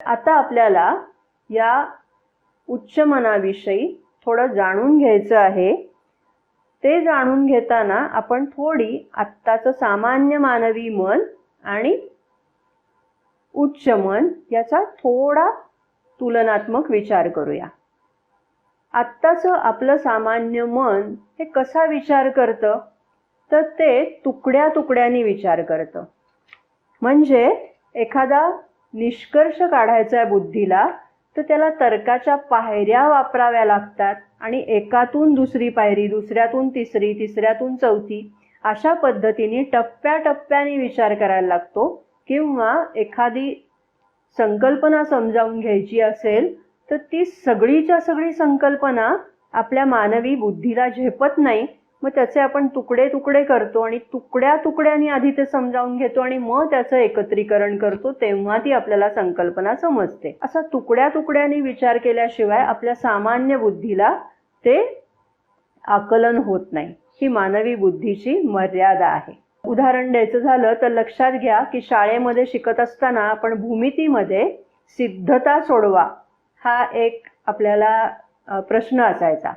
आता आपल्याला या उच्च मनाविषयी थोडं जाणून घ्यायचं आहे. ते जाणून घेताना आपण थोडी आत्ताचं सामान्य मानवी मन आणि उच्च मन याचा थोडा तुलनात्मक विचार करूया. आत्ताचं आपलं सामान्य मन हे कसा विचार करतं, तर ते तुकड्या तुकड्यांनी विचार करतं. म्हणजे एखादा निष्कर्ष काढायचा आहे बुद्धीला, तर त्याला तर्काच्या पायऱ्या वापराव्या लागतात आणि एकातून दुसरी पायरी, दुसऱ्यातून तिसरी, तिसऱ्यातून चौथी अशा पद्धतीने टप्प्याटप्प्याने विचार करायला लागतो. किंवा एखादी संकल्पना समजावून घ्यायची असेल तर ती सगळीच्या सगळी संकल्पना आपल्या मानवी बुद्धीला झेपत नाही. मग त्याचे आपण तुकडे तुकडे करतो आणि तुकड्या तुकड्यांनी आधी ते समजावून घेतो आणि मग त्याचं एकत्रीकरण करतो, तेव्हा ती आपल्याला संकल्पना समजते. असा तुकड्या तुकड्यांनी विचार केल्याशिवाय आपल्या सामान्य बुद्धीला ते आकलन होत नाही. ही मानवी बुद्धीची मर्यादा आहे. उदाहरण द्यायचं झालं तर लक्षात घ्या की शाळेमध्ये शिकत असताना आपण भूमितीमध्ये सिद्धता सोडवा हा एक आपल्याला प्रश्न असायचा.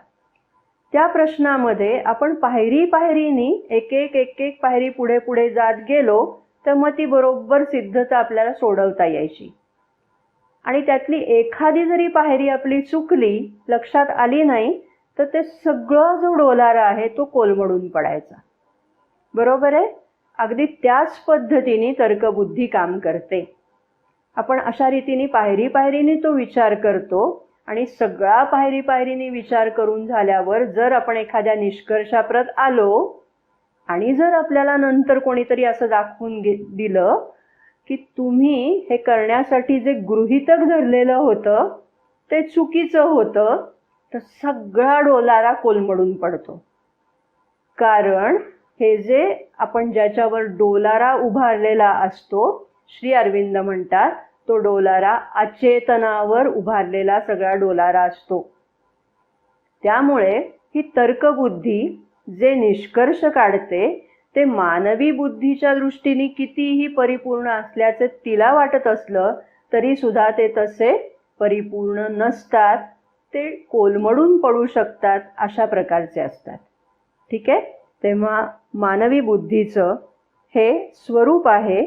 त्या प्रश्नामध्ये आपण पायरी पायरीनी एक एक पायरी पुढे पुढे जात गेलो तर मग ती बरोबर सिद्धता आपल्याला सोडवता यायची. आणि त्यातली एखादी जरी पायरी आपली चुकली, लक्षात आली नाही, तर ते सगळं जो डोलारा आहे तो कोलमडून पडायचा. बरोबर आहे? अगदी त्याच पद्धतीने तर्कबुद्धी काम करते. आपण अशा रीतीने पायरी पायरीने तो विचार करतो आणि सगळा पायरी पायरीने विचार करून झाल्यावर जर आपण एखाद्या निष्कर्षाप्रत आलो आणि जर आपल्याला नंतर कोणीतरी असं दाखवून दिलं की तुम्ही हे करण्यासाठी जे गृहीतक धरलेलं होतं ते चुकीचं होतं, तर सगळा डोलारा कोलमडून पडतो. कारण हे जे आपण ज्याच्यावर डोलारा उभारलेला असतो, श्री अरविंद म्हणतात तो डोलारा अचेतनावर उभारलेला सगळा डोलारा असतो. त्यामुळे ही तर्कबुद्धी जे निष्कर्ष काढते ते मानवी बुद्धीच्या दृष्टीने कितीही परिपूर्ण असल्याचे तिला वाटत असलं तरी सुद्धा ते तसे परिपूर्ण नसतात. ते कोलमडून पडू शकतात, अशा प्रकारचे असतात. ठीक आहे? तेव्हा मानवी बुद्धीचं हे स्वरूप आहे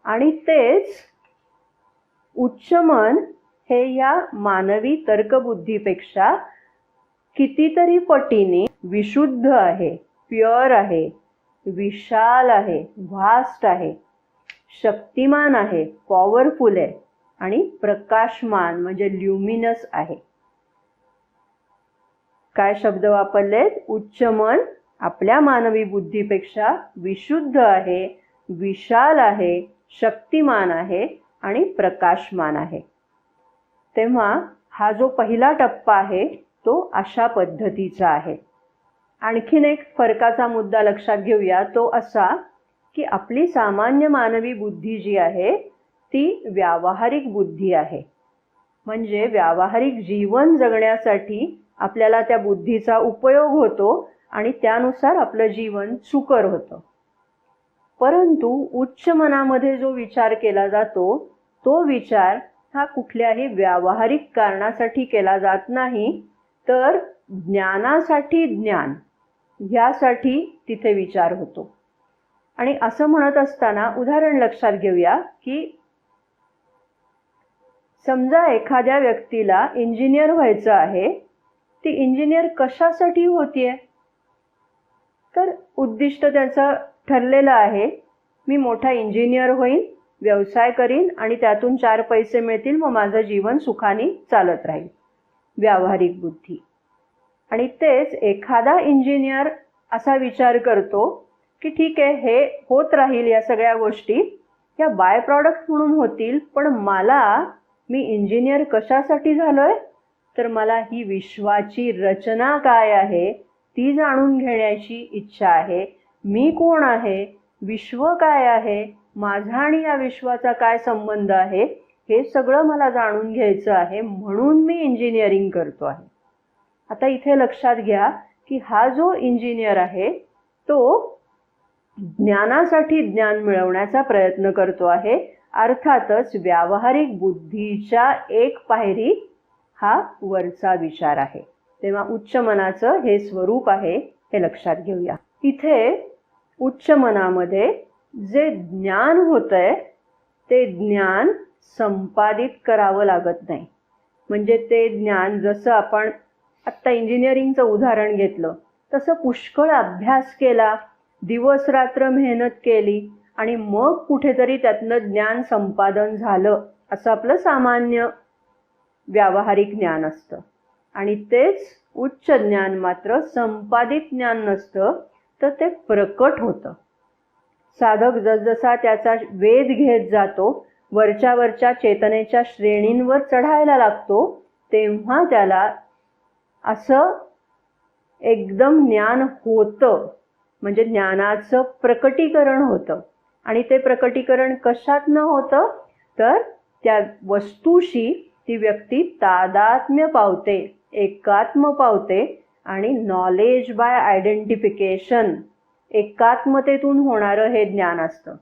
आणि तेच उच्च मन हे या मानवी तर्कबुद्धीपेक्षा कितीतरी पटीने विशुद्ध आहे, प्युअर आहे, विशाल आहे, व्हास्ट आहे, शक्तिमान आहे, पॉवरफुल आहे आणि प्रकाशमान म्हणजे ल्युमिनस आहे. काय शब्द वापरलेत? उच्च मन आपल्या मानवी बुद्धीपेक्षा विशुद्ध आहे, विशाल आहे, शक्तिमान आहे आणि प्रकाशमान आहे. तेव्हा हा जो पहिला टप्पा आहे तो अशा पद्धतीचा आहे. आणखीन एक फरकाचा मुद्दा लक्षात घेऊया, तो असा की आपली सामान्य मानवी बुद्धी जी आहे ती व्यावहारिक बुद्धी आहे. म्हणजे व्यावहारिक जीवन जगण्यासाठी आपल्याला त्या बुद्धीचा उपयोग होतो आणि त्यानुसार आपलं जीवन सुकर होतं. परंतु उच्च मनामध्ये जो विचार केला जातो तो विचार हा कुठल्याही व्यावहारिक कारणासाठी केला जात नाही, तर ज्ञानासाठी ज्ञान ह्यासाठी तिथे विचार होतो. आणि असं म्हणत असताना उदाहरण लक्षात घेऊया की समजा एखाद्या व्यक्तीला इंजिनियर व्हायचं आहे. ती इंजिनियर कशासाठी होतीये? तर उद्दिष्ट त्याचं ठरलेलं आहे, मी मोठा इंजिनियर होईन, व्यवसाय करीन आणि त्यातून 4 पैसे मिळतील, मग माझं जीवन सुखाने चालत राहील. व्यावहारिक बुद्धी. आणि तेच एखादा इंजिनियर असा विचार करतो की ठीक आहे, हे होत राहील, या सगळ्या गोष्टी या बाय प्रॉडक्ट म्हणून होतील, पण मी इंजिनियर कशासाठी झालोय? तर मला ही विश्वाची रचना काय आहे ती जाणून घेण्याची इच्छा आहे. मी कोण आहे, विश्व काय आहे, माझा आणि या विश्वाचा काय संबंध आहे, हे सगळं मला जाणून घ्यायचं आहे, म्हणून मी इंजिनिअरिंग करतो आहे. आता इथे लक्षात घ्या की हा जो इंजिनियर आहे तो ज्ञानासाठी ज्ञान मिळवण्याचा प्रयत्न करतो आहे अर्थातच व्यावहारिक बुद्धीच्या एक पायरी हा वरचा विचार आहे. तेव्हा उच्च मनाचं हे स्वरूप आहे हे लक्षात घेऊया. इथे उच्च मनामध्ये जे ज्ञान होतंय ते ज्ञान संपादित करावं लागत नाही. म्हणजे ते ज्ञान जसं आपण आत्ता इंजिनिअरिंगचं उदाहरण घेतलं तसं पुष्कळ अभ्यास केला, दिवस रात्र मेहनत केली आणि मग कुठेतरी त्यातनं ज्ञान संपादन झालं असं आपलं सामान्य व्यावहारिक ज्ञान असतं. आणि तेच उच्च ज्ञान मात्र संपादित ज्ञान नसतं, तर ते प्रकट होतं. साधक जसजसा त्याचा वेध घेत जातो, वरच्या वरच्या चेतनेच्या श्रेणींवर चढायला लागतो, तेव्हा त्याला असं एकदम ज्ञान होतं. म्हणजे ज्ञानाचं प्रकटीकरण होतं. आणि ते प्रकटीकरण कशातनं होतं, तर त्या वस्तूशी ती व्यक्ती तादात्म्य पावते, एकात्म पावते आणि नॉलेज बाय आयडेंटिफिकेशन, एकात्मतेतून होणारं हे ज्ञान असतं.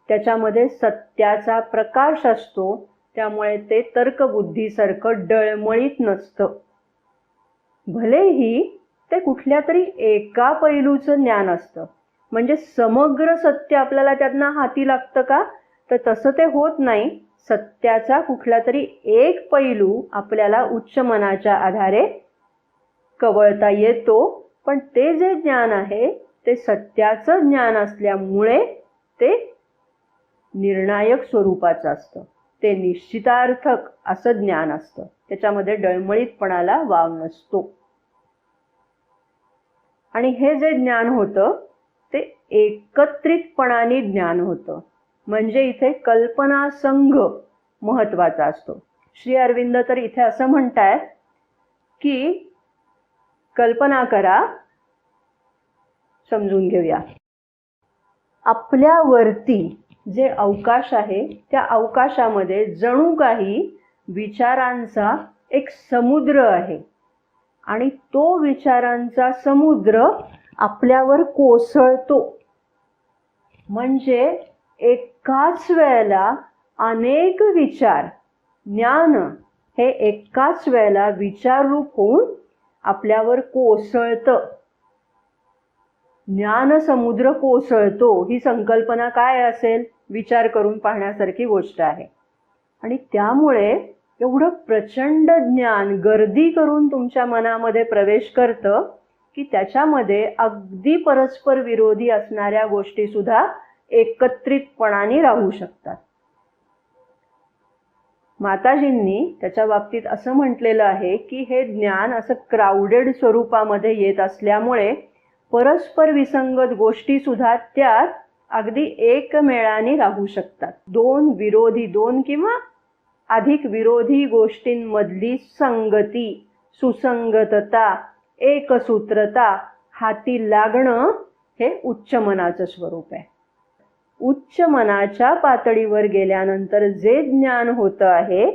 त्याच्यामध्ये सत्याचा प्रकाश असतो, त्यामुळे ते तर्कबुद्धीसारखं डळमळीत नसतं. भलेही ते कुठल्या तरी एका पैलूचं ज्ञान असतं. म्हणजे समग्र सत्य आपल्याला त्यातनं हाती लागतं का, तर तसं ते होत नाही. सत्याचा कुठला तरी एक पैलू आपल्याला उच्च मनाच्या आधारे कवळता येतो, पण ते जे ज्ञान आहे ते सत्याचं ज्ञान असल्यामुळे ते निर्णायक स्वरूपाचं असतं. ते निश्चितार्थक असं ज्ञान असतं. त्याच्यामध्ये डळमळीतपणाला वाव नसतो. आणि हे जे ज्ञान होतं ते एकत्रितपणाने ज्ञान होतं. म्हणजे इथे कल्पना संघ महत्वाचा असतो. श्री अरविंद तर इथे असं म्हणतायत की कल्पना करा, समजून घेऊया. आपल्यावरती जे अवकाश आहे त्या अवकाशामध्ये जणू काही विचारांचा एक समुद्र आहे आणि तो विचारांचा समुद्र आपल्यावर कोसळतो. म्हणजे एकाच वेळेला अनेक विचार, ज्ञान हे एकाच वेळेला विचाररूप होऊन आपल्यावर कोसळतं. ज्ञान समुद्र कोसळतो ही संकल्पना काय असेल, विचार करून पाहण्यासारखी गोष्ट आहे. आणि त्यामुळे एवढं प्रचंड ज्ञान गर्दी करून तुमच्या मनामध्ये प्रवेश करतं की त्याच्यामध्ये अगदी परस्पर विरोधी असणाऱ्या गोष्टी सुद्धा एकत्रितपणाने राहू शकतात. माताजींनी त्याच्या बाबतीत असं म्हटलेलं आहे की हे ज्ञान असं क्राउडेड स्वरूपामध्ये येत असल्यामुळे परस्पर विसंगत गोष्टी सुद्धा त्यात अगदी एकमेळाने राहू शकतात. दोन किंवा अधिक विरोधी गोष्टींमधली संगती, सुसंगतता, एकसूत्रता हाती लागणं हे उच्च मनाचं स्वरूप आहे. उच्च मनाच्या पातळीवर गेल्यानंतर जे ज्ञान होतं आहे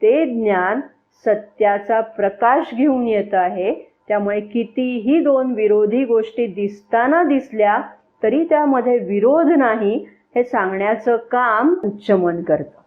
ते ज्ञान सत्याचा प्रकाश घेऊन येत आहे. त्यामुळे कितीही दोन विरोधी गोष्टी दिसताना दिसल्या तरी त्यामध्ये विरोध नाही हे सांगण्याचं काम उच्च मन करतं.